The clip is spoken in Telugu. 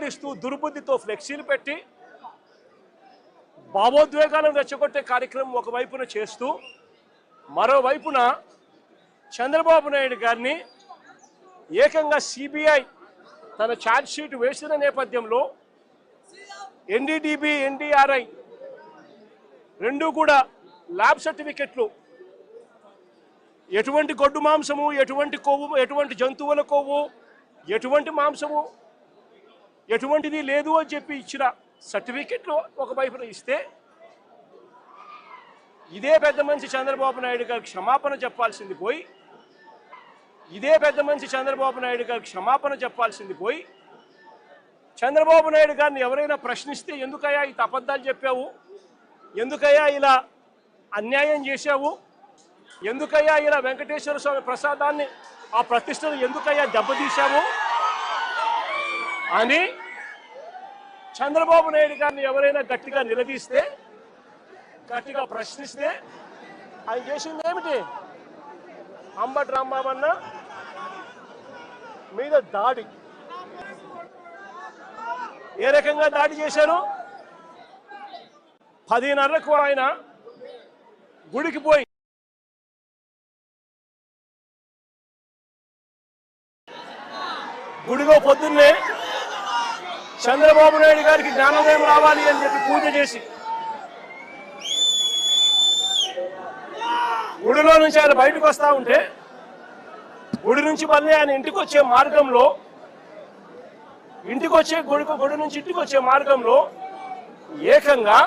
విస్మరిస్తూ దుర్బుద్ధితో ఫ్లెక్సీలు పెట్టి భావోద్వేగాలను రెచ్చగొట్టే కార్యక్రమం ఒకవైపున చేస్తూ మరోవైపున చంద్రబాబు నాయుడు గారిని ఏకంగా సిబిఐ తన ఛార్జ్ షీట్ వేసిన నేపథ్యంలో ఎన్డీడీబీ ఎన్డీఆర్ఐ రెండూ కూడా ల్యాబ్ సర్టిఫికెట్లు ఎటువంటి గొడ్డు మాంసము, ఎటువంటి కొవ్వు, ఎటువంటి జంతువుల కొవ్వు, ఎటువంటి మాంసము ఎటువంటిది లేదు అని చెప్పి ఇచ్చిన సర్టిఫికెట్లు ఒకవైపున ఇస్తే ఇదే పెద్ద మనిషి చంద్రబాబు నాయుడు గారికి క్షమాపణ చెప్పాల్సింది పోయి చంద్రబాబు నాయుడు గారిని ఎవరైనా ప్రశ్నిస్తే ఎందుకయ్యా ఈ అబద్ధాలు చెప్పావు, ఎందుకయ్యా ఇలా అన్యాయం చేశావు, ఎందుకయ్యా ఇలా వెంకటేశ్వర స్వామి ప్రసాదాన్ని ఆ ప్రతిష్టను ఎందుకయ్యా దెబ్బతీశావు అని చంద్రబాబు నాయుడు గారిని ఎవరైనా గట్టిగా నిలదీస్తే, గట్టిగా ప్రశ్నిస్తే ఆయన చేసింది ఏమిటి? అంబటి రాంబాబన్న మీద దాడి. ఏ రకంగా దాడి చేశారు? 10:30కు ఆయన గుడికి పోయి గుడిలో పొద్దున్నే చంద్రబాబు నాయుడు గారికి జ్ఞానోదయం రావాలి అని చెప్పి పూజ చేసి గుడిలో నుంచి ఆయన బయటకు వస్తూ ఉంటే గుడి నుంచి మళ్ళీ ఆయన ఇంటికి వచ్చే మార్గంలో గుడి నుంచి ఇంటికి వచ్చే మార్గంలో ఏకంగా